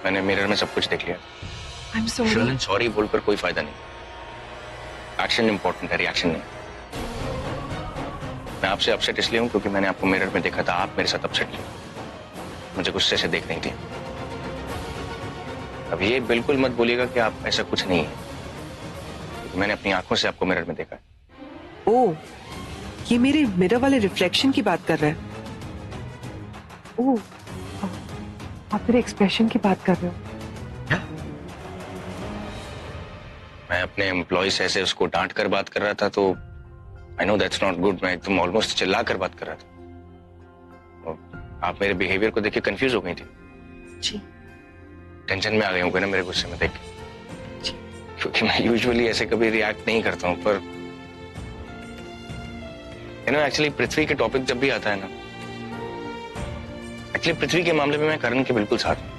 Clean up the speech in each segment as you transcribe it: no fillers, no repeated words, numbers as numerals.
मैंने मिरर में सब कुछ देख लिया। I'm sorry. शर्लिन, सॉरी बोलकर कोई फायदा नहीं। एक्शन इंपॉर्टेंट है, रिएक्शन नहीं। मैं आपसे अपसेट इसलिए हूं क्योंकि मैंने आपको मिरर में देखा था, आप मेरे साथ अपसेट थे। मुझे गुस्से से देख रही थी। अब ये बिल्कुल मत बोलिएगा कि आप ऐसा कुछ नहीं है, क्योंकि मैंने अपनी आंखों से आपको मिरर में देखा है। ओह, ये मेरे मिरर वाले रिफ्लेक्शन की बात कर रहे हैं। ओह, आप मेरे एक्सप्रेशन की बात कर रहे हो। मैं अपने एम्प्लॉय से ऐसे उसको डांट कर बात कर रहा था, तो I know that's not good. मैं एकदम ऑलमोस्ट चिल्ला कर बात कर रहा था। और आप मेरे बिहेवियर को देख के कंफ्यूज हो गई थी। जी। टेंशन में आ गए होंगे ना मेरे गुस्से में देख के। क्योंकि मैं यूजुअली ऐसे कभी रिएक्ट नहीं करता हूं, पर एक्चुअली पृथ्वी के टॉपिक जब भी आता है ना, एक्चुअली पृथ्वी के मामले में मैं करण के बिल्कुल साथ हूं।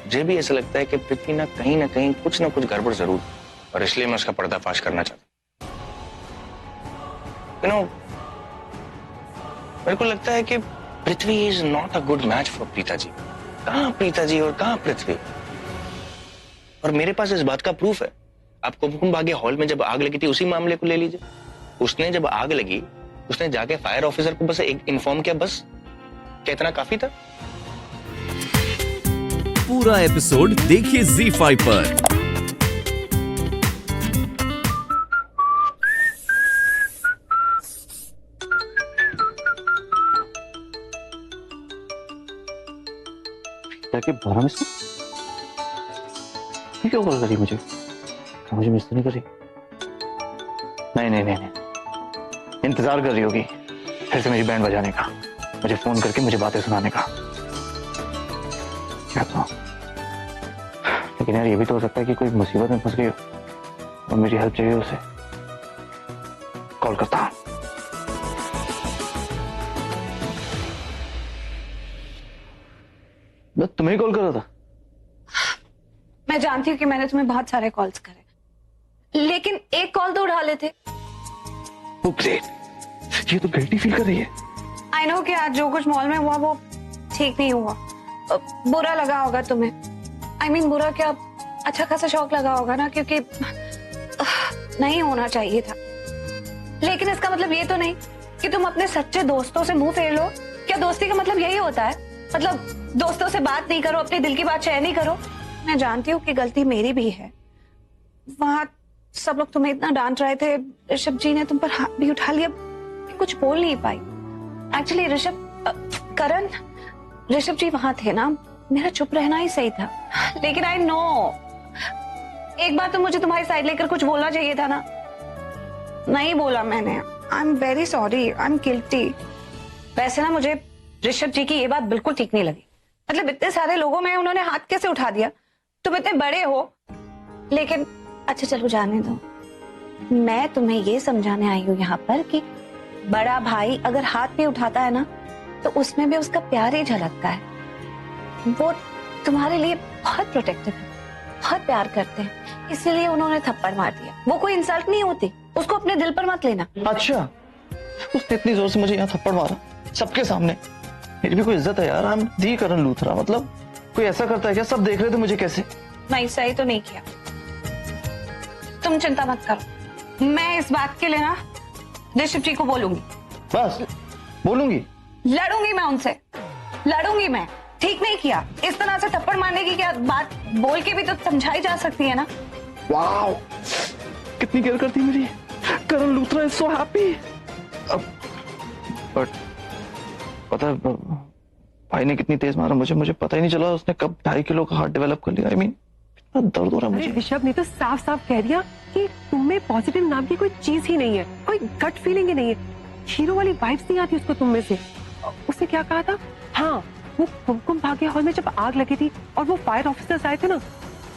मुझे भी ऐसा लगता है कि पृथ्वी ना कहीं कुछ ना कुछ गड़बड़ जरूर, और इसलिए मैं उसका पर्दाफाश करना चाहता हूं। मेरे को लगता है कि Prithvi is not a good match for Preeta ji. कहां प्रीता जी और कहां पृथ्वी? और मेरे पास इस बात का प्रूफ है। आप कुमकुम भाग्य हॉल में जब आग लगी थी, उसी मामले को ले लीजिए। उसने जब आग लगी, उसने जाके फायर ऑफिसर को बस एक इन्फॉर्म किया, बस। क्या इतना काफी था? पूरा एपिसोड देखिए ZEE5 पर। क्या 12 मिस क्यों कॉल करी मुझे? मुझे मिस तो नहीं करी। नहीं, इंतजार कर रही होगी फिर से मेरी बैंड बजाने का, मुझे फोन करके मुझे बातें सुनाने का। क्या तो? लेकिन यार ये भी तो हो सकता है कि कोई मुसीबत में फंस गई हो और मेरी हेल्प चाहिए उसे। कॉल करता हूं। मैं तुम्हें कॉल कर रहा था। मैं जानती हूँ कि मैंने तुम्हें बहुत सारे कॉल्स करे, लेकिन एक कॉल तो उठा लेते। वो ग्रेट, ये तो गिल्टी फील कर रही है। आई नो कि आज जो कुछ मॉल में हुआ वो ठीक नहीं हुआ। बुरा लगा होगा तुम्हें। I mean, बुरा क्या, अच्छा खासा शौक लगा होगा ना, क्योंकि नहीं होना चाहिए था। लेकिन इसका मतलब ये तो नहीं कि तुम अपने सच्चे दोस्तों से मुंह फेर लो। क्या दोस्ती का मतलब यही होता है? मतलब दोस्तों से बात नहीं करो, अपने दिल की बात शेयर नहीं करो। मैं जानती हूँ कि गलती मेरी भी है। वहां सब लोग तुम्हें इतना डांट रहे थे, ऋषभ जी ने तुम पर हाथ भी उठा लिया, मैं कुछ बोल नहीं पाई। एक्चुअली करण, ऋषभ जी वहां थे ना, मेरा चुप रहना ही सही था। लेकिन आई नो, एक बार तो मुझे तुम्हारी साइड लेकर कुछ बोलना चाहिए था ना। नहीं बोला मैंने। I am very sorry, I am guilty. वैसे ना मुझे ऋषभ जी की ये बात बिल्कुल ठीक नहीं लगी। मतलब इतने सारे लोगों में उन्होंने हाथ कैसे उठा दिया? तुम इतने बड़े हो। लेकिन अच्छा चलो जाने दो। मैं तुम्हें ये समझाने आई हूँ यहाँ पर कि बड़ा भाई अगर हाथ भी उठाता है ना, तो उसमें भी उसका प्यार ही झलकता है। वो तुम्हारे लिए बहुत प्रोटेक्टिव है, बहुत प्यार करते हैं, इसीलिए उन्होंने थप्पड़ मार दिया। वो कोई इंसल्ट नहीं होती, उसको अपने दिल पर मत लेना। अच्छा, उसने इतनी जोर से मुझे यहाँ थप्पड़ मारा सबके सामने। मेरी भी कोई इज्जत है यार। I'm दी करण लूथरा। मतलब कोई ऐसा करता है क्या? सब देख रहे थे मुझे कैसे। नहीं, सही तो नहीं किया। तुम चिंता मत करो, मैं इस बात के लिए ना ऋषभ जी को बोलूंगी। बस बोलूंगी? लड़ूंगी मैं उनसे, लड़ूंगी मैं। ठीक नहीं किया। इस तरह से थप्पड़ मारने की क्या बात बोल के भी तो समझाई जा सकती है ना। वाओ, कितनी केयर करती मेरी। Karan Luthra is so happy. But पता है भाई ने कितनी तेज मारा मुझे पता ही नहीं चला उसने कब 2.5 किलो का हार्ट डेवलप कर लिया। आई मीन इतना दर्द हो रहा मुझे। ऋषभ ने तो साफ साफ कह दिया कि तुम्हें पॉजिटिव नाम की कोई चीज ही नहीं है, कोई गट फीलिंग ही नहीं है, हीरो वाली वाइब्स नहीं आती उसको तुम में से। उसने क्या कहा था? हाँ, वो कुमकुम भाग्य हॉल में जब आग लगी थी और वो फायर ऑफिसर्स आए थे ना,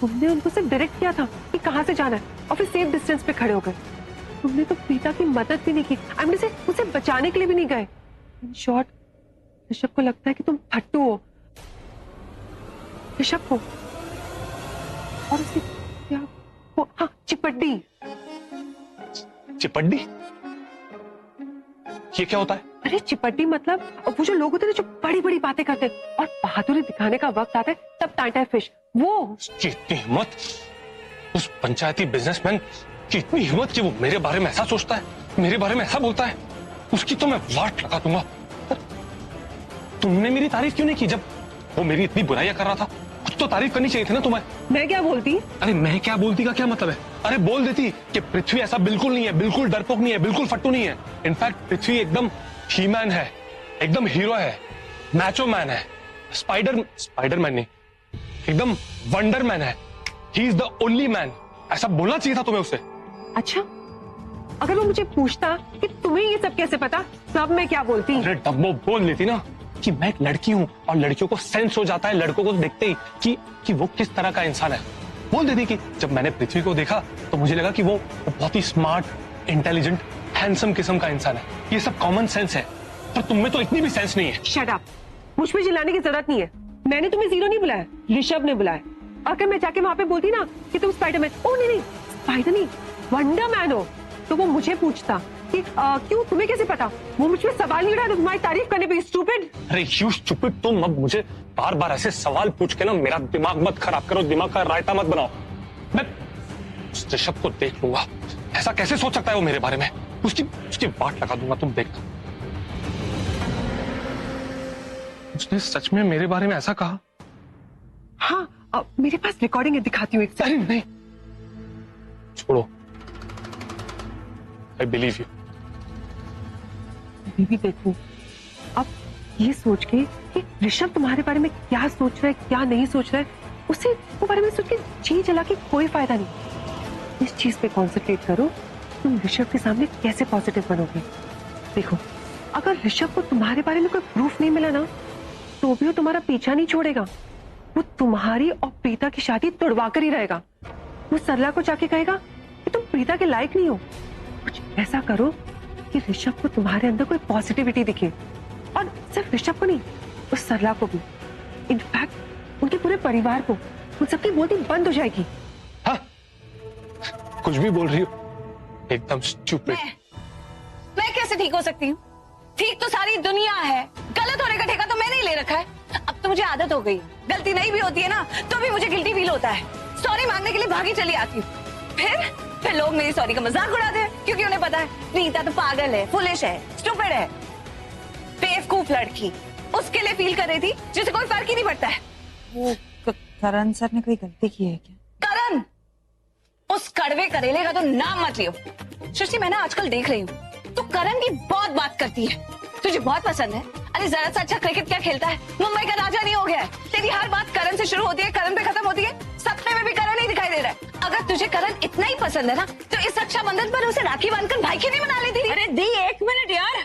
तुमने उनको सिर्फ डायरेक्ट किया था कि कहाँ से जाना है, और फिर सेफ डिस्टेंस पे खड़े हो गए। तुमने तो प्रीता की मदद भी नहीं की, आई मीन उसे बचाने के लिए भी नहीं गए। इन शॉर्ट, ऋषभ को लगता है कि तुम फट्टू हो। ऋषभ को और उसकी क्या वो, हाँ, चिपड्डी। चिपड्डी? ये क्या होता है? अरे चिपटी मतलब वो जो लोग होते हैं ना, जो बड़ी बड़ी बातें करते हैं और बहादुरी दिखाने का वक्त आता है तब टाटा फिश, वो। उसकी इतनी हिम्मत, उस पंचायती बिजनेसमैन की इतनी हिम्मत कि वो मेरे बारे में ऐसा सोचता है, मेरे बारे में ऐसा बोलता है, उसकी तो मैं वाट लगा दूंगा। तुमने मेरी तारीफ क्यों नहीं की जब वो मेरी इतनी बुराइयां कर रहा था? कुछ तो तारीफ करनी चाहिए थी ना तुम्हें। मैं क्या बोलती? अरे मैं क्या बोलती का क्या मतलब है? अरे बोल देती कि पृथ्वी ऐसा बिल्कुल नहीं है, बिल्कुल डरपोक नहीं है, बिल्कुल फट्टू नहीं है। इनफैक्ट पृथ्वी एकदम ही मैन है, एकदम हीरो है, मैचो मैन है, स्पाइडरमैन नहीं, एकदम वंडरमैन है। He is the only man. ऐसा बोलना चाहिए था तुम्हें उसे। अच्छा, अगर वो मुझे पूछता कि तुम्हें ये सब कैसे पता, तब मैं क्या बोलती? अरे डब्बो बोल लेती ना कि मैं एक लड़की हूं और लड़कियों को सेंस हो जाता है लड़कों को देखते ही कि वो किस तरह का इंसान है। बोल देती कि जब मैंने पृथ्वी को देखा तो मुझे लगा कि वो बहुत ही स्मार्ट, इंटेलिजेंट, हैंडसम किस्म का इंसान है। ये सब कॉमन सेंस है, पर तुम में तो इतनी भी सेंस नहीं है। शट अप, मुझ पे चिल्लाने की जरूरत नहीं है। मैंने तुम्हें जीरो नहीं बुलाया, ऋषभ ने बुलाया। अगर मैं जाके वहां पे बोलती ना कि तुम स्पाइडरमैन, ओ नहीं, स्पाइडर नहीं, वंडरमैन हो, तो वो मुझे पूछता कि क्यों, तुम्हें कैसे पता? वो मुझ पे सवाल नहीं उठाया तुम्हारी तारीफ करने पे, स्टूपिड। अरे यू स्टूपिड, तुम अब मुझे बार बार ऐसे सवाल पूछ के ना मेरा दिमाग मत खराब करो, दिमाग का रायता मत बनाओ। मैं उस ऋषभ को देख लूंगा। ऐसा कैसे सोच सकता है वो मेरे बारे में? उसकी बाट लगा दूंगा, तुम देखना। उसने सच में मेरे बारे में ऐसा कहा? हाँ, मेरे पास रिकॉर्डिंग है, दिखाती हूँ एक। अरे नहीं, छोड़ो, आई बिलीव यू। अभी भी देखूं। अब ये सोच के कि ऋषभ तुम्हारे बारे में क्या सोच रहा है, क्या नहीं सोच रहा है, उसे वो बारे में सोच के जी जला के कोई फायदा नहीं। इस चीज पे कॉन्सेंट्रेट करो, तुम ऋषभ के सामने कैसे पॉजिटिव बनोगे। देखो, अगर ऋषभ को तुम्हारे बारे में कोई प्रूफ नहीं मिला ना, तो भी वो तुम्हारा पीछा नहीं छोड़ेगा। वो तुम्हारी और प्रीता की शादी तुड़वा कर ही रहेगा। वो सरला को जाके कहेगा कि तुम प्रीता के लायक नहीं हो। कुछ ऐसा करो कि ऋषभ को तुम्हारे अंदर कोई पॉजिटिविटी दिखे, और सिर्फ ऋषभ को नहीं, उस सरला को भी, इनफैक्ट उनके पूरे परिवार को। उन सबकी बोलती बंद हो जाएगी। हाँ, कुछ भी बोल रही हो, एकदम स्टूपिड। मैं कैसे ठीक हो सकती हूँ? ठीक तो सारी दुनिया है, गलत होने का ठेका तो मैंने ही ले रखा है। अब तो मुझे आदत हो गई, गलती नहीं भी होती है ना तो भी मुझे गिल्टी फील होता है। सॉरी मांगने के लिए भागी चली आती हूँ। फिर लोग मेरी सॉरी का मजाक उड़ाते हैं, क्योंकि उन्हें पता है प्रीता तो पागल है, फुलिश है, स्टूपिड है, बेवकूफ लड़की। उसके लिए फील कर रही थी जिसे कोई फर्क ही नहीं पड़ता है। वो करण सर ने कोई गलती की है क्या? करण, उस कड़वे करेले का तो नाम मत लियो। सृष्टि, मैं ना आजकल देख रही हूँ तो करण की बहुत बात करती है, तुझे बहुत पसंद है। अरे जरा सा अच्छा क्रिकेट क्या खेलता है, मुंबई का राजा नहीं हो गया है। तेरी हर बात करण से शुरू होती है, करण पे खत्म होती है। सपने में भी करण ही दिखाई दे रहा है। अगर तुझे करण इतना ही पसंद है ना, तो इस रक्षाबंधन पर उसे राखी बांधकर भाई क्यों नहीं बना लेती? अरे दी, एक मिनट यार,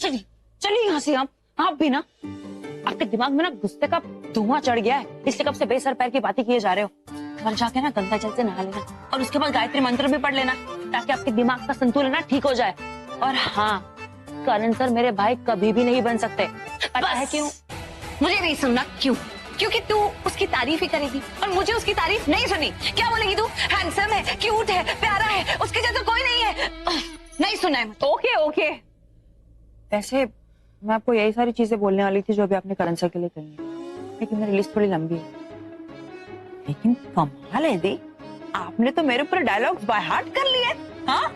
चलिए चलिए यहाँ से। आप भी ना, आपके दिमाग में ना गुस्से का धुआं चढ़ गया है, इसलिए कब से बेसर पैर की बातें किए जा रहे हो। घर जाके ना गंगा जल से नहा लेना और उसके बाद गायत्री मंत्र भी पढ़ लेना, ताकि आपके दिमाग का संतुलन ना ठीक हो जाए। और हाँ, करण सर मेरे भाई कभी भी नहीं बन सकते। पता है क्यों? मुझे नहीं सुनना क्यों, क्योंकि तू उसकी तारीफ ही करेगी और मुझे उसकी तारीफ नहीं सुनी। क्या बोलेगी तू? हैंडसम है, क्यूट है, प्यारा है, उसके जैसा कोई नहीं है। नहीं सुना है मुझे। ओके ओके, वैसे मैं आपको यही सारी चीजें बोलने वाली थी जो अभी आपने करण सर के लिए कही है, लेकिन मेरी लिस्ट थोड़ी लंबी है। लेकिन कमाल है दी, आपने तो मेरे पूरे डायलॉग्स बाय हार्ट कर लिए। हाँ,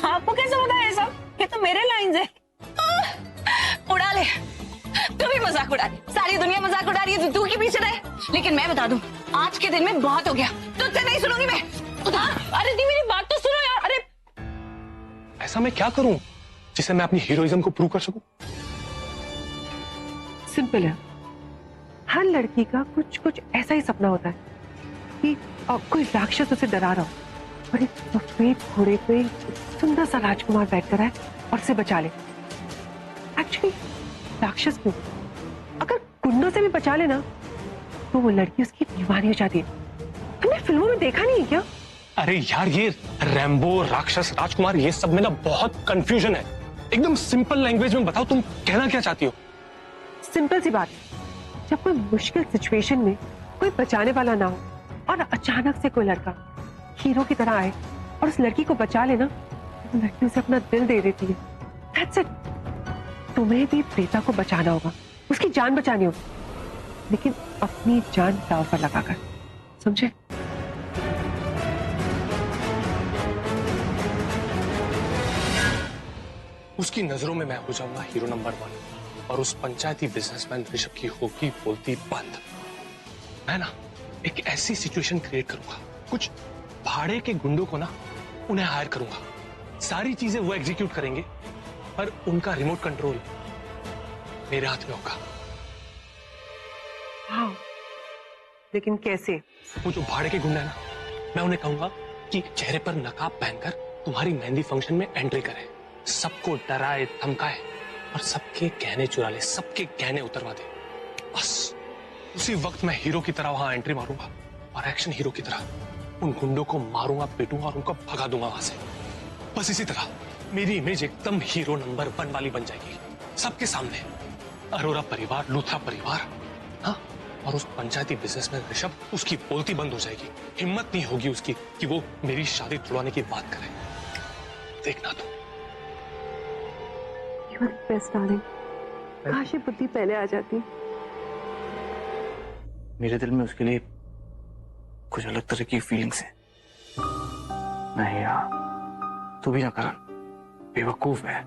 आपको कैसे पता है सब? ये तो मेरे लाइंस है। उड़ा ले, तू भी मजाक उड़ा रही, सारी दुनिया मजाक उड़ा रही है, तू के पीछे रहे। लेकिन मैं बता दूं, आज के दिन में बहुत हो गया, तुझसे नहीं सुनूंगी मैं। अरे दी, मेरी बात तो सुनो यार। अरे ऐसा मैं क्या करूं जिससे मैं अपनी हीरोइज्म को प्रूव कर सकूं? सिंपल है, हर लड़की का कुछ कुछ ऐसा ही सपना होता है कि कोई राक्षस उसे डरा रहा हो और एक सफेद घोड़े पे सुंदर सा राजकुमार बैठकर है और उसे बचा ले। एक्चुअली राक्षस क्यों, अगर गुंडों से भी बचा लेना तो वो लड़की उसकी दीवानी हो जाती है। तुमने फिल्मों में देखा नहीं है क्या? अरे यार, ये रैम्बो, राक्षस, राजकुमार, ये सब में ना बहुत कंफ्यूजन है। एकदम सिंपल लैंग्वेज में बताओ, तुम कहना क्या चाहती हो? सिंपल सी बात, जब कोई मुश्किल सिचुएशन में कोई बचाने वाला ना हो और अचानक से कोई लड़का हीरो की तरह आए और उस लड़की को बचा लेना, तो लड़की उसे अपना दिल दे देती है। That's it. तुम्हें भी प्रीता को बचाना होगा, उसकी जान बचानी होगी, लेकिन अपनी जान दांव पर लगाकर, समझे? उसकी नजरों में मैं हो जाऊंगा हीरो नंबर 1 और उस पंचायती बिजनेसमैन ऋषभ की होगी बोलती बंद। मैं ना एक ऐसी सिचुएशन क्रिएट करूंगा, कुछ भाड़े के गुंडों को ना उन्हें हायर करूंगा, सारी चीजें वो एग्जीक्यूट करेंगे, पर उनका रिमोट कंट्रोल मेरे हाथ में होगा। हाँ, लेकिन कैसे? वो जो भाड़े के गुंडा है ना, मैं उन्हें कहूंगा कि चेहरे पर नकाब पहनकर तुम्हारी मेहंदी फंक्शन में एंट्री करे, सबको डराए धमकाए और सबके गहने चुरा ले, सबके गहने उतरवा दे। बस उसी वक्त मैं हीरो की तरह वहां एंट्री मारूंगा और एक्शन हीरो की तरह उन गुंडों को मारूंगा, पीटूंगा और उनको भगा दूंगा वहां से। बस इसी तरह मेरी इमेज एकदम हीरो नंबर 1 वाली बन जाएगी, सबके सामने। अरोरा परिवार, लूथरा परिवार, हाँ, और उस पंचायती बिजनेसमैन ऋषभ, उसकी बोलती बंद हो जाएगी। हिम्मत नहीं होगी उसकी कि वो मेरी शादी तुड़वाने की बात करे। देखना तो। You are the best, darling. काश ये बुद्धि पहले आ जाती। मेरे दिल में उसके लिए कुछ अलग तरह की फीलिंग्स हैं। नहीं यार, तू भी ना करण, बेवकूफ है।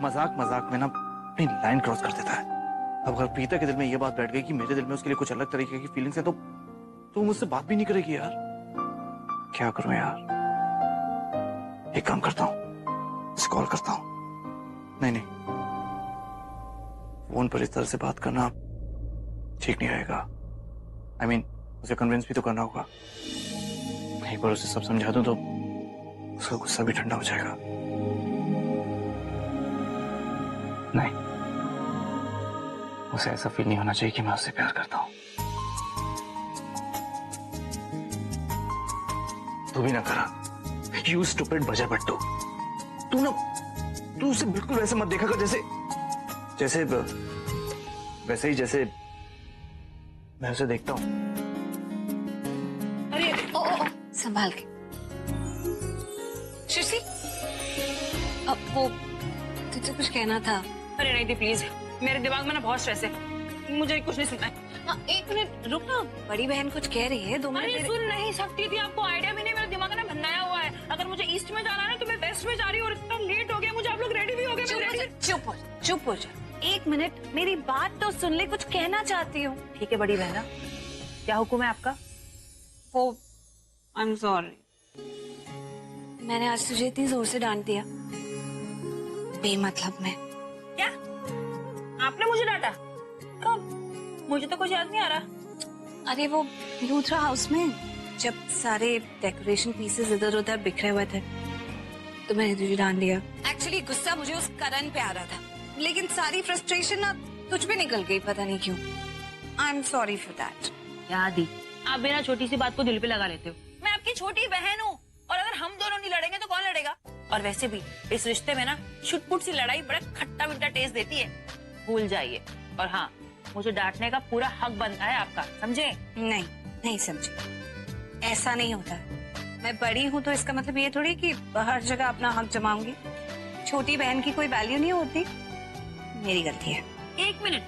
मजाक मजाक में ना अपनी लाइन क्रॉस कर देता है। अब अगर प्रीता के दिल में ये बात बैठ गई कि मेरे दिल में उसके लिए कुछ अलग तरीके की फीलिंग्स है, तो मुझसे बात भी नहीं करेगी यार। क्या करूं यार? एक काम करता हूं, इसे कॉल करता हूं। नहीं, फोन पर इस तरह से बात करना ठीक नहीं रहेगा। I mean, उसे कन्विंस भी तो करना होगा। एक बार उसे सब समझा दूं तो उसका गुस्सा भी ठंडा हो जाएगा। नहीं, उसे ऐसा फील नहीं होना चाहिए कि मैं उससे प्यार करता हूं। तू भी ना करा, You stupid बजा बट्टू। तू उसे बिल्कुल वैसे मत देखा कर वैसे ही जैसे मैं उसे देखता हूं। अरे ओ, संभाल के। शिशी, अब वो तुझे कुछ कहना था। अरे नहीं थी, प्लीज, मेरे दिमाग में ना बहुत स्ट्रेस है, मुझे कुछ नहीं सुनना है। हाँ, एक मिनट रुक ना, बड़ी बहन कुछ कह रही है, 2 मिनट। अरे सुन नहीं सकती थी, आपको आइडिया भी नहीं, मेरा दिमाग ना भन्नाया हुआ है। अगर मुझे ईस्ट में जाना है ना तो मैं वेस्ट में जा रही हूँ, और इतना लेट हो गया मुझे। आप लोग रेडी भी हो गए? चुप हो जा। 1 मिनट मेरी बात तो सुन ले, कुछ कहना चाहती हूँ। ठीक है बड़ी बहना, क्या हुक्म है आपका? वो आई एम सॉरी, मैंने आज तुझे इतनी जोर से डांट दिया बेमतलब में। क्या आपने मुझे डांटा? कब? मुझे तो कुछ याद नहीं आ रहा। अरे वो लूथरा हाउस में जब सारे डेकोरेशन पीसेस इधर उधर बिखरे हुए थे तो मैंने तुझे डांट दिया। एक्चुअली गुस्सा मुझे उस करण पे आ रहा था, लेकिन सारी फ्रस्ट्रेशन ना तुझ पे निकल गई, पता नहीं क्यों। I am sorry for that. याद ही, आप बिना छोटी सी बात को दिल पे लगा लेते हो। मैं आपकी छोटी बहन हूँ, और अगर हम दोनों नहीं लड़ेंगे तो कौन लड़ेगा? और वैसे भी इस रिश्ते में ना छुटपुट सी लड़ाई बड़ा खट्टा मीठा टेस्ट देती है, भूल जाइए। और हाँ, मुझे डांटने का पूरा हक बनता है आपका, समझे? नहीं समझे, ऐसा नहीं होता। मैं बड़ी हूँ तो इसका मतलब ये थोड़ी कि हर जगह अपना हक जमाऊंगी। छोटी बहन की कोई वैल्यू नहीं होती, मेरी गलती है। 1 मिनट,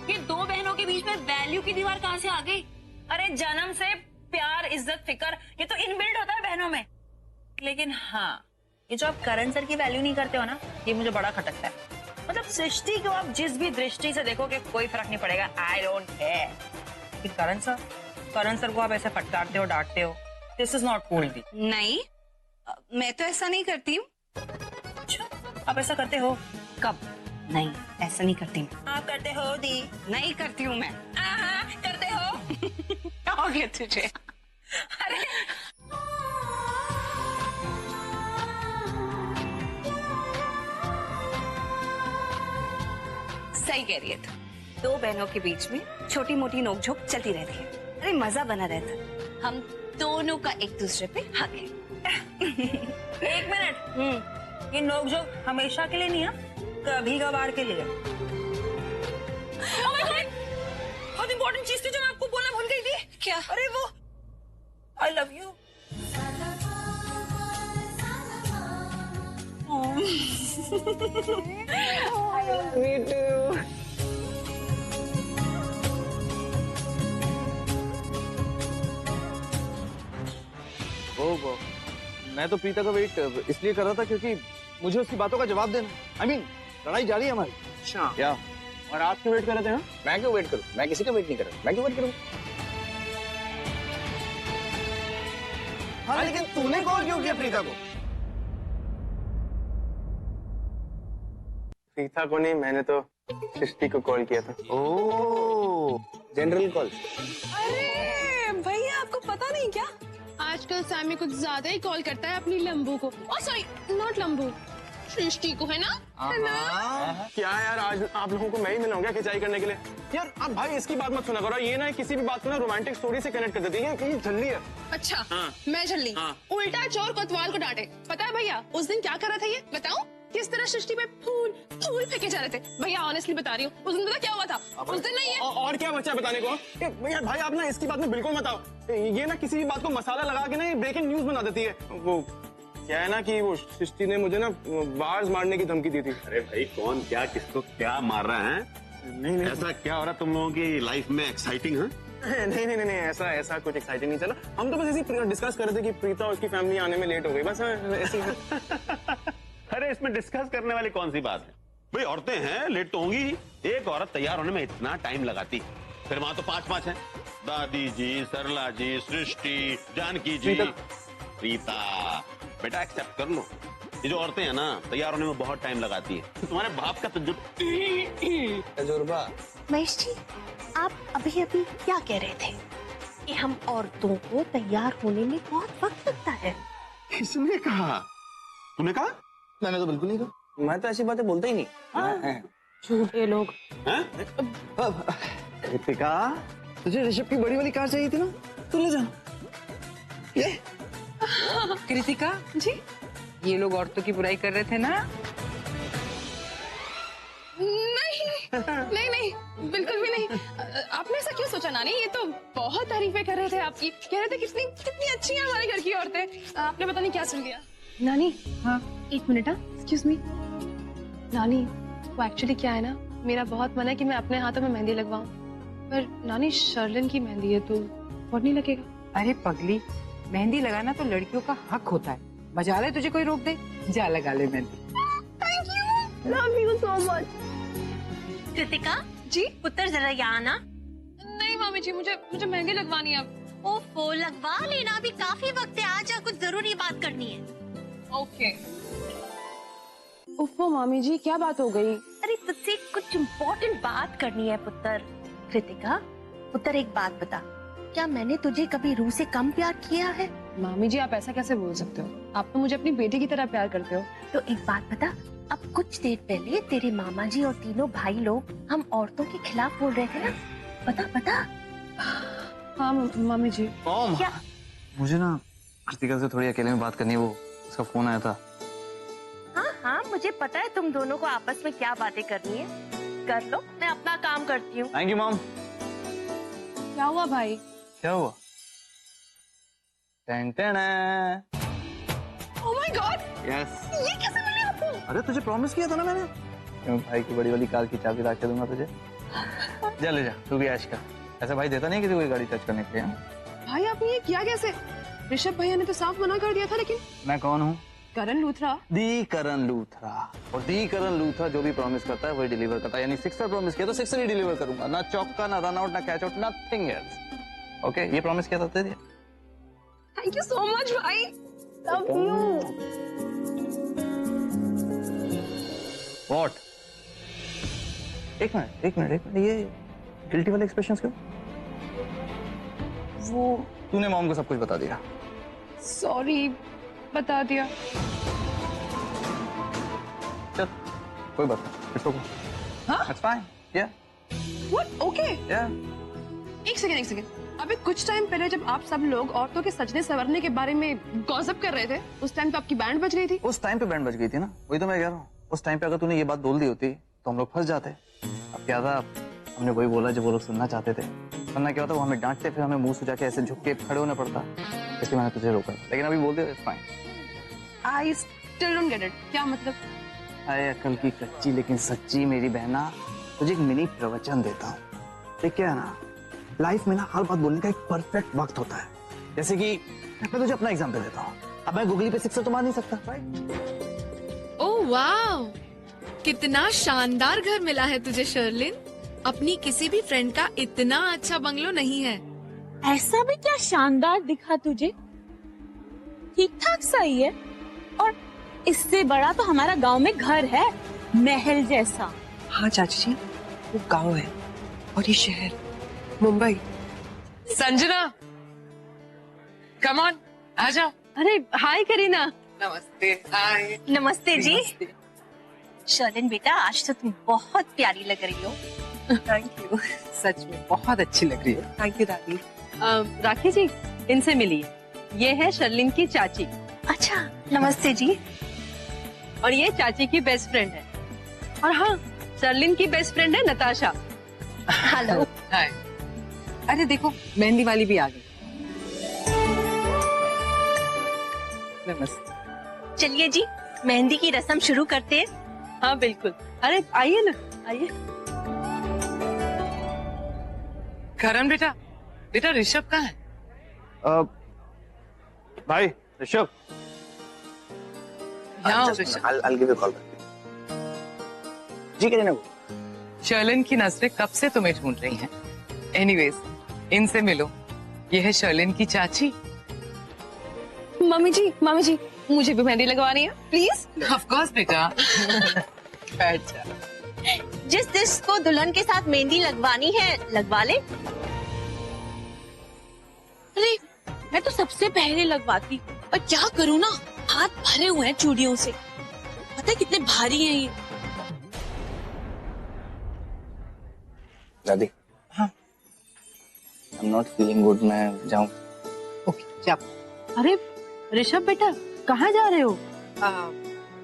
ये 2 बहनों के बीच में वैल्यू की दीवार कहाँ से आ गई? अरे जन्म से प्यार, इज्जत, फिक्र ये तो इनबिल्ट होता है बहनों में। लेकिन हाँ, ये जो आप करण सर की वैल्यू नहीं करते हो ना, ये मुझे बड़ा खटकता है। मतलब सृष्टि को आप जिस भी दृष्टि से देखोगे कोई फर्क नहीं पड़ेगा, I don't care. Karan sir को आप ऐसे फटकारते हो, डांटते हो, दिस इज नॉट कूल दी। नहीं, मैं तो ऐसा नहीं करती हूँ। अच्छा, आप ऐसा करते हो? कब? नहीं, ऐसा नहीं करती मैं। आप करते हो दी? नहीं करती हूँ मैं। करते हो? क्या हो गया तुझे? अरे सही कह रही है तू। 2 बहनों के बीच में छोटी मोटी नोकझोंक चलती रहती है, अरे मजा बना रहता। हम दोनों का एक दूसरे पे हक है। 1 मिनट, ये नोकझोंक हमेशा के लिए नहीं है, कभी कभार के लिए। Oh my God! बहुत इंपॉर्टेंट चीज थी जो मैं आपको बोलना भूल गई थी। क्या? अरे वो I love you. I Me too. वो मैं तो प्रीता का वेट इसलिए कर रहा था क्योंकि मुझे उसकी बातों का जवाब देना। I mean, लड़ाई जारी है हमारी। अच्छा या और आप क्यों वेट कर रहे थे? हाँ? मैं क्यों वेट करूं? मैं किसी का वेट नहीं कर रहा। मैं क्यों वेट करूं? हाँ, लेकिन तूने कॉल क्यों किया प्रीता को? प्रीता को नहीं, मैंने तो सृष्टि को कॉल किया था। ओह, जनरल कॉल। अरे भैया, आपको पता नहीं क्या? आजकल सैमी कुछ ज्यादा ही कॉल करता है अपनी लंबू को। ओ सॉरी, नॉट लंबू, सृष्टि को, है ना? क्या यार, आज आप लोगों को मैं ही मिलाऊंगा खिंचाई करने के लिए? यार आप भाई इसकी बात मत सुना करो, ये ना किसी भी बात को ना रोमांटिक स्टोरी से कनेक्ट कर देती है। ये जल्दी है। अच्छा, मैं झल्ली। उल्टा चोर कोतवाल को डांटे। पता है भैया उस दिन क्या कर रहा था ये बताऊं? किस तरह सृष्टि पे फूल फूल फेंके जा रहे थे। भैया ऑनेस्टली बता रही हूँ, उस दिन पता क्या हुआ था? उस दिन नहीं है और क्या बच्चा बताने को? यार भाई आप ना इसकी बात में बिल्कुल मत आओ। ये ना किसी भी बात को मसाला लगा के ना ब्रेकिंग न्यूज बना देती है। वो क्या है ना कि वो सृष्टि ने मुझे ना बार्स मारने की धमकी दी थी। अरे भाई कौन क्या किसको क्या मार रहा है? नहीं ऐसा क्या हो रहा है तुम लोगों की लाइफ में एक्साइटिंग है? नहीं ऐसा कुछ एक्साइटिंग नहीं चला। हम तो बस ऐसे डिस्कस कर रहे थे कि प्रीता और उसकी फैमिली आने में लेट हो गई, बस ऐसे ही। अरे इसमें डिस्कस करने वाली कौन सी बात है? भाई औरतें हैं, लेट तो होंगी ही। एक औरत तैयार होने में इतना टाइम लगाती, फिर वहां तो पांच हैं। दादी जी, सरला जी, सृष्टि, जानकी जी, प्रीता। बेटा एक्सेप्ट कर लो, ये जो औरतें हैं ना तैयार होने में बहुत टाइम लगाती है। तुम्हारे बाप का तजुर्बा। महेश जी, आप अभी अभी क्या कह रहे थे कि हम औरतों को तैयार होने में बहुत वक्त लगता है? किसने कहा? तूने कहा? मैंने तो बिल्कुल नहीं कहा। मैं तो ऐसी बातें बोलता ही नहीं। झूठे लोग। कृतिका, तुझे ऋषभ की बड़ी वाली कार चाहिए थी ना, तू ले जा। ये कृतिका जी, ये लोग औरतों की बुराई कर रहे थे ना? नहीं, बिल्कुल भी नहीं। आपने ऐसा क्यों सोचा नानी? ये तो बहुत तारीफें कर रहे थे आपकी, कह रहे थे कितनी कितनी अच्छी है हमारे घर की औरतें। आपने पता नहीं क्या सुन लिया। नानी, हाँ, एक मिनट, एक्सक्यूज मी नानी, वो एक्चुअली क्या है ना, मेरा बहुत मन है कि मैं अपने हाथों में मेहंदी लगवाऊं, पर नानी शर्लिन की मेहंदी है तो और नहीं लगेगा। अरे पगली, मेहंदी लगाना तो लड़कियों का हक होता है। मजा ले तुझे कोई रोक दे, जा लगा ले मेहंदी। Thank you, love you so much. Kritika ji? पुत्र जरा यहाँ आना। नहीं मामी जी, मुझे मेहंदी लगवानी है अब। ओफो, लगवा लेना, अभी काफी वक्त है, आजा, कुछ जरूरी बात करनी है। ओके। उफ़ो मामी जी, क्या बात हो गई? अरे तुझसे कुछ इम्पोर्टेंट बात करनी है पुत्र। कृतिका, पुत्र एक बात बता, क्या मैंने तुझे कभी रूह से कम प्यार किया है? मामी जी आप ऐसा कैसे बोल सकते हो? आप तो मुझे अपनी बेटी की तरह प्यार करते हो। तो एक बात बता, अब कुछ देर पहले तेरे मामा जी और तीनों भाई लोग हम औरतों के खिलाफ बोल रहे थे ना, बता। हाँ मामी जी। क्या? मुझे ना कृतिका से थोड़ी अकेले में बात करनी है, वो उसका फोन आया था। हाँ, मुझे पता है तुम दोनों को आपस में क्या बातें करनी है। कर लो, मैं अपना काम करती हूँ। Thank you mom. क्या हुआ भाई? क्या हुआ? Oh my God, yes. ये कैसे मिली आपको? अरे तुझे प्रॉमिस किया था ना मैंने, क्यों भाई की बड़ी वाली कार की चाबी ला के दूंगा तुझे। जा ले जा, तू भी ऐश कर। ऐसा भाई देता नहीं किसी को गाड़ी टच करने के लिए। भाई आपने ये किया कैसे? ऋषभ भैया ने तो साफ मना कर दिया था। लेकिन मैं कौन हूँ? करण लूथरा। दी करण लूथरा। और दी करण लूथरा जो भी प्रॉमिस करता है वही डिलीवर करता है। यानी सिक्सर प्रॉमिस किया तो सिक्सर ही डिलीवर करूंगा, ना चौका, ना रन आउट, ना catch out, nothing else. Okay, ये प्रॉमिस किया था तेरे। थैंक यू सो मच भाई, लव यू। व्हाट? एक मिनट, ये गिल्टी वाले एक्सप्रेशंस क्यों? वो तूने मॉम को सब कुछ बता दिया? सॉरी, बता दिया। चल, कोई बात नहीं, इट्स ओके। हाँ? It's fine. या व्हाट? ओके। या एक सेकंड। अबे कुछ टाइम पहले जब आप सब लोग औरतों के सजने संवरने के बारे में गॉसिप कर रहे थे, उस टाइम पे आपकी बैंड बज गई थी। उस टाइम पे बैंड बज गई थी ना, वही तो मैं कह रहा हूँ। उस टाइम पे अगर तूने ये बात बोल दी होती तो हम लोग फंस जाते। अब क्या था, हमने वही बोला जो वो लोग सुनना चाहते थे। वरना क्या होता, वो हमें डांटते, फिर हमें मुंह सुजा के ऐसे झुक के खड़े होना पड़ता। इसलिए मैंने तुझे रोका, लेकिन अभी बोल दिया, it's fine. I still don't get it. क्या मतलब? हाय अकल की कच्ची लेकिन सच्ची मेरी बहना, तुझे एक मिनी प्रवचन देता हूँ। देख क्या है ना, लाइफ में ना हर बात बोलने का एक परफेक्ट वक्त होता है। जैसे कि मैं तुझे अपना एग्जांपल देता हूँ। अब मैं गूगली पे सिक्सर तो मार नहीं सकता, राइट? ओह वाह, कितना शानदार घर मिला है तुझे शर्लिन। अपनी किसी भी फ्रेंड का इतना अच्छा बंगलो नहीं है। ऐसा भी क्या शानदार दिखा तुझे? ठीक ठाक सही है। और इससे बड़ा तो हमारा गांव में घर है, महल जैसा। हाँ चाची जी, वो गांव है और ये शहर मुंबई। संजना, कम ऑन, आ जाओ। अरे हाय करीना। नमस्ते। हाय। नमस्ते जी। शर्लिन बेटा, आज तो तुम बहुत प्यारी लग रही हो। थैंक यू, सच में बहुत अच्छी लग रही है। थैंक यू दादी। राखी जी, इनसे मिलिए, ये है शर्लिन की चाची अच्छा, नमस्ते जी। और ये चाची की बेस्ट फ्रेंड है। और हाँ, शर्लिन की बेस्ट फ्रेंड है नताशा। हेलो। हाय। अरे देखो, मेहंदी वाली भी आ गई। नमस्ते। चलिए जी, मेहंदी की रस्म शुरू करते हैं। हाँ बिल्कुल, अरे आइए ना, आइए। करण बेटा, बेटा ऋषभ कहाँ है? भाई ऋषभ, यहाँ Rishabh. I'll give you a call back. जी करीना, शर्लिन की नजरें कब से तुम्हें ढूंढ रही हैं। एनीवेज, इनसे मिलो, ये है शर्लिन की चाची। मम्मी जी, मुझे भी मेहंदी लगवानी है प्लीज। ऑफ कोर्स बेटा। बैठ जा। जिसको दुल्हन के साथ मेहंदी लगवानी है लगवा ले। अरे मैं तो सबसे पहले लगवाती, पर क्या करूँ ना, हाथ भरे हुए हैं चूड़ियों से। पता है कितने भारी हैं ये। दादी। हाँ। I'm not feeling good, मैं जाऊँ? ओके, जा। अरे ऋषभ बेटा, कहाँ जा रहे हो?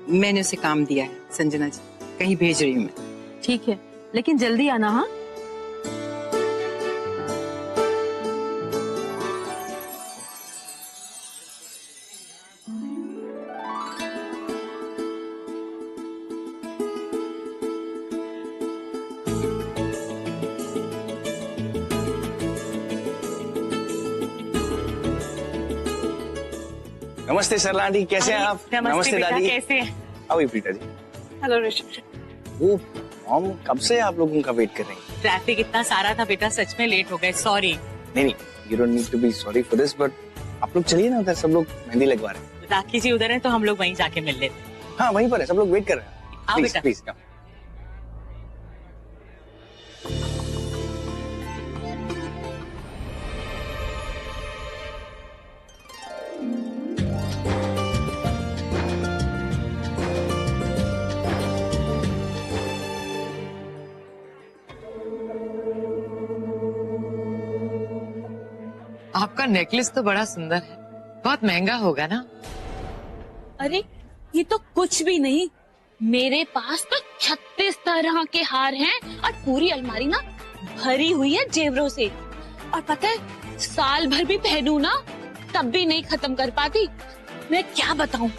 मैंने उसे काम दिया है संजना जी, कहीं भेज रही हूँ मैं। ठीक है, लेकिन जल्दी आना। हाँ नमस्ते सरला आंटी, कैसे हैं आप? नमस्ते बेटा, दादी। कैसे हैं? आओ ये प्रीता जी। हेलो ऋषभ। वो हम कब से आप लोगों का वेट कर रहे हैं। ट्रैफिक इतना सारा था बेटा, सच में लेट हो गए, सॉरी। नहीं, you don't need to be sorry for this, but आप लोग चलिए ना, उधर सब लोग मेहंदी लगवा रहे हैं। राखी जी उधर है तो हम लोग वहीं जाके मिल लेते हैं। हाँ वहीं पर है, सब लोग वेट कर रहे हैं। आओ प्लीज बेटा। Please come. आपका नेकलेस तो बड़ा सुंदर है, बहुत महंगा होगा ना? अरे ये तो कुछ भी नहीं, मेरे पास तो 36 तरह के हार हैं और पूरी अलमारी ना भरी हुई है जेवरों से। और पता है, साल भर भी पहनूं ना तब भी नहीं खत्म कर पाती। मैं क्या बताऊं,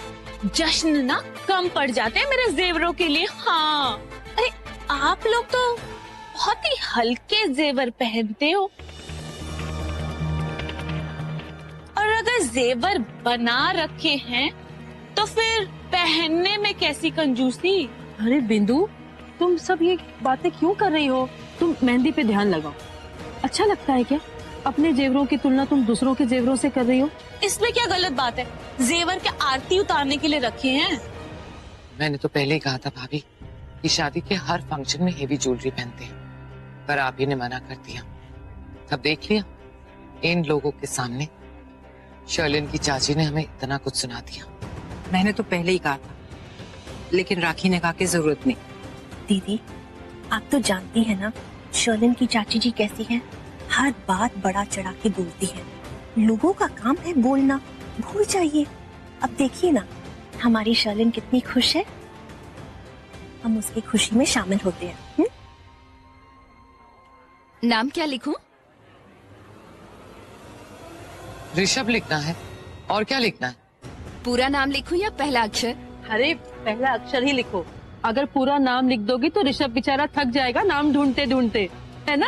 जश्न ना कम पड़ जाते हैं मेरे जेवरों के लिए। हाँ, अरे आप लोग तो बहुत ही हल्के जेवर पहनते हो, और अगर जेवर बना रखे हैं तो फिर पहनने में कैसी कंजूसी। अरे बिंदु, तुम सब ये बातें क्यों कर रही हो? तुम मेहंदी पे ध्यान लगाओ। अच्छा लगता है क्या? अपने जेवरों की तुलना तुम दूसरों के जेवरों से कर रही हो। इसमें क्या गलत बात है? जेवर के आरती उतारने के लिए रखे हैं। मैंने तो पहले ही कहा था भाभी कि शादी के हर फंक्शन में हेवी ज्वेलरी पहनते हैं, पर आप ही ने मना कर दिया। तब देख लिया, इन लोगों के सामने शर्लिन की चाची ने हमें इतना कुछ सुना दिया। मैंने तो पहले ही कहा था, लेकिन राखी ने कहा कि जरूरत नहीं। दीदी, आप तो जानती हैं ना शर्लिन की चाची जी कैसी हैं। हर बात बड़ा चढ़ा के बोलती है। लोगों का काम है बोलना, भूल जाइए। अब देखिए ना, हमारी शर्लिन कितनी खुश है, हम उसकी खुशी में शामिल होते हैं। नाम क्या लिखूं? ऋषभ लिखना है, और क्या लिखना है? पूरा नाम लिखूं या पहला अक्षर? अरे पहला अक्षर ही लिखो, अगर पूरा नाम लिख दोगी तो ऋषभ बेचारा थक जाएगा नाम ढूंढते ढूंढते, है ना?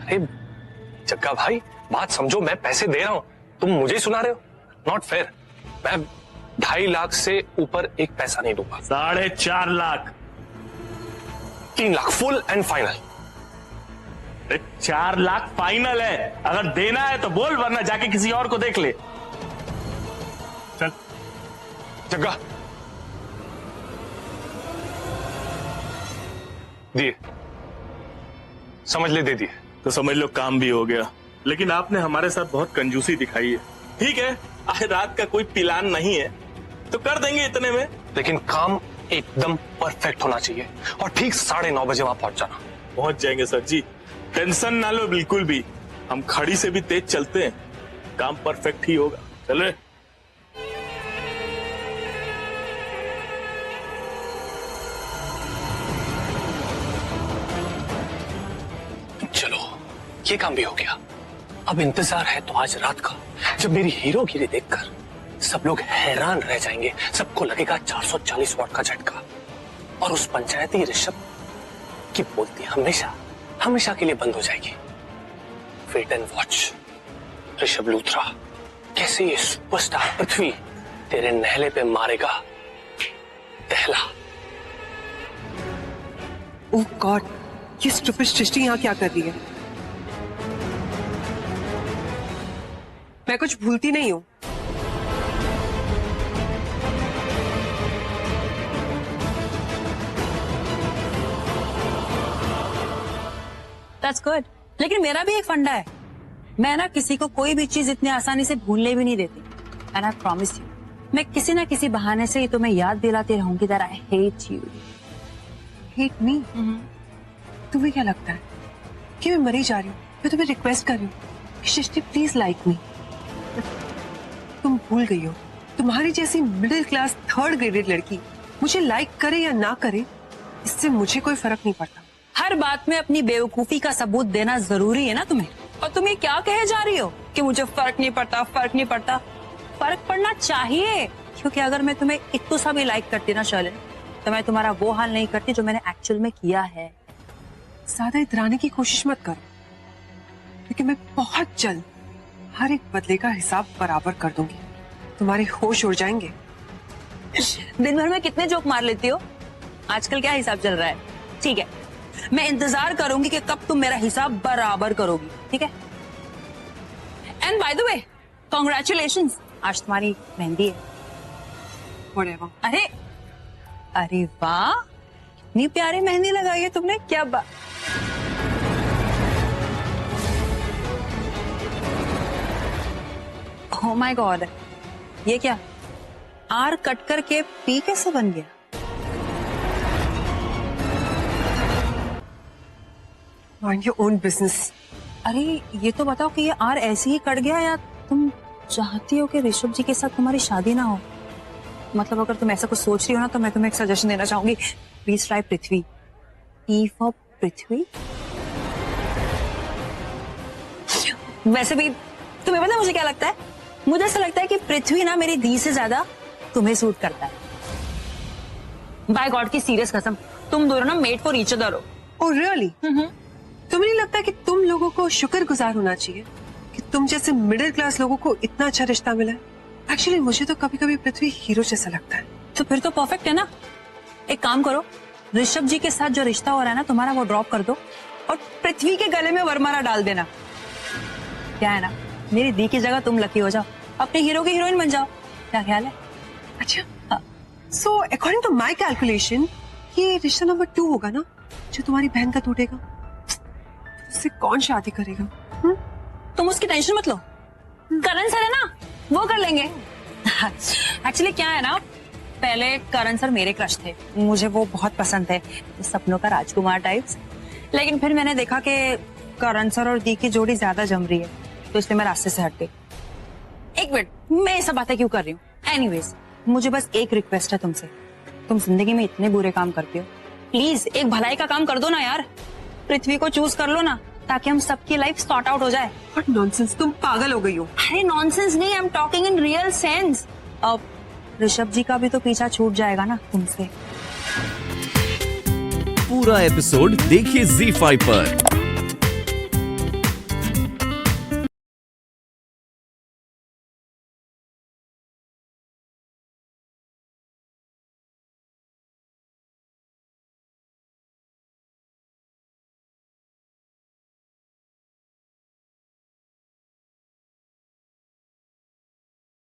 अरे जग्गा भाई, बात समझो, मैं पैसे दे रहा हूं, तुम मुझे सुना रहे हो? Not fair. मैं 2.5 लाख से ऊपर एक पैसा नहीं दूंगा। 4.5 lakh. 3 lakh full and final. 4 lakh final है। अगर देना है तो बोल, वरना जाके किसी और को देख ले। चल जग्गा, दिए, समझ ले, दे दिए। तो समझ लो काम भी हो गया। लेकिन आपने हमारे साथ बहुत कंजूसी दिखाई है। ठीक है, आज रात का कोई प्लान नहीं है तो कर देंगे इतने में। लेकिन काम एकदम परफेक्ट होना चाहिए और ठीक 9:30 बजे वहां पहुंच जाना। पहुंच जाएंगे सर जी, टेंशन ना लो बिल्कुल भी। हम खड़ी से भी तेज चलते हैं, काम परफेक्ट ही होगा। चले। चलो, ये काम भी हो गया। अब इंतजार है तो आज रात का, जब मेरी हीरोगिरी देखकर सब लोग हैरान रह जाएंगे। सबको लगेगा 440 वॉट का झटका, और उस पंचायती ऋषभ की बोलती हमेशा हमेशा के लिए बंद हो जाएगी। Wait and watch, Rishabh Luthra कैसे ये सुपरस्टार पृथ्वी तेरे नहले पे मारेगा दहला। ओह गॉड, ये स्टूपिड सृष्टि यहाँ क्या कर रही है? मैं कुछ भूलती नहीं हूँ। That's good. लेकिन मेरा भी एक फंडा है, मैं ना किसी को कोई भी चीज इतनी आसानी से भूलने भी नहीं देती। And I promise you, मैं किसी ना किसी बहाने से ही तुम्हें याद दिलाती रहूंगी that I hate you. Hate me? तुम्हें क्या लगता है कि मैं मरी जा रही हूँ? मैं तुम्हें रिक्वेस्ट कर रही हूँ कि सृष्टि प्लीज लाइक मी। तुम भूल गई हो, तुम्हारी जैसी मिडिल क्लास 3rd ग्रेडेड लड़की मुझे लाइक करे या ना करे, इससे मुझे कोई फर्क नहीं पड़ता। हर बात में अपनी बेवकूफी का सबूत देना जरूरी है ना तुम्हें? और तुम ये क्या कहे जा रही हो कि मुझे फर्क नहीं पड़ता, फर्क नहीं पड़ता? फर्क पड़ना चाहिए, क्योंकि अगर मैं तुम्हें इतना सा भी लाइक करती ना शर्लिन, तो मैं तुम्हारा वो हाल नहीं करती जो मैंने एक्चुअल में किया है। ज्यादा इतराने की कोशिश मत करो, क्योंकि मैं बहुत जल्द हर एक बदले का हिसाब बराबर कर दूंगी। तुम्हारे होश उड़ जाएंगे। दिन भर में कितने जोक मार लेती हो? आजकल क्या हिसाब चल रहा है? ठीक है, मैं इंतजार करूंगी कि कब तुम मेरा हिसाब बराबर करोगी, ठीक है? And by the way, congratulations, आज तुम्हारी मेहंदी है। Whatever. अरे अरे वाह, इतनी प्यारी मेहंदी लगाई है तुमने, क्या बात। ओह माय गॉड, ये क्या आर कट करके पी कैसे बन गया? Mind your own business. अरे ये तो बताओ कि ये आर ऐसे ही कट गया या तुम चाहती हो कि ऋषभ जी के साथ तुम्हारी शादी ना हो? मतलब अगर तुम ऐसा कुछ सोच रही हो ना, तो मैं तुम्हें एक सजेशन देना चाहूंगी। Please try Prithvi. E for Prithvi. वैसे भी तुम्हें पता है मुझे क्या लगता है? मुझे ऐसा लगता है कि पृथ्वी ना मेरी दी से ज्यादा तुम्हें सूट करता है। बाय गॉड की सीरियस कसम, तुम दोनों ना मेड फॉर ईच अदर हो। Oh really? तुम्हें नहीं लगता कि तुम लोगों को शुक्रगुजार होना चाहिए कि तुम जैसे मिडिल क्लास लोगों को इतना अच्छा रिश्ता मिला है? एक्चुअली मुझे तो कभी कभी पृथ्वी हीरो जैसा लगता है। तो फिर तो परफेक्ट है ना। एक काम करो, ऋषभ जी के साथ जो रिश्ता हो रहा है ना तुम्हारा, वो ड्रॉप कर दो और पृथ्वी के गले में वरमाला डाल देना। क्या है ना, मेरी दी की जगह तुम लकी हो जाओ, अपने हीरो की हीरोइन बन जाओ। क्या ख्याल है? अच्छा, so according to my calculation ये रिश्ता नंबर 2 होगा ना, जो तुम्हारी बहन का टूटेगा। उससे कौन शादी करेगा? तुम उसकी टेंशन मत लो, करण सर है ना, वो कर लेंगे। एक्चुअली क्या है ना, पहले करण सर मेरे क्रश थे, मुझे वो बहुत पसंद थे, सपनों का राजकुमार टाइप्स। लेकिन फिर मैंने देखा कि करण सर और दी की जोड़ी ज्यादा जम रही है, तो इसलिए मैं रास्ते से हट गई। एक मिनट, मैं ये सब बातें क्यों कर रही हूँ? एनीवेज, मुझे बस एक रिक्वेस्ट है तुमसे। तुम जिंदगी में इतने बुरे काम करते हो, प्लीज एक भलाई का काम कर दो ना यार। पृथ्वी को चूज कर लो ना, ताकि हम सबकी लाइफ सॉर्ट आउट हो जाए। What nonsense, तुम पागल हो गई हो। अरे नॉनसेंस नहीं, I am talking in real sense. अब ऋषभ जी का भी तो पीछा छूट जाएगा ना तुमसे। पूरा एपिसोड देखिए ZEE5 पर।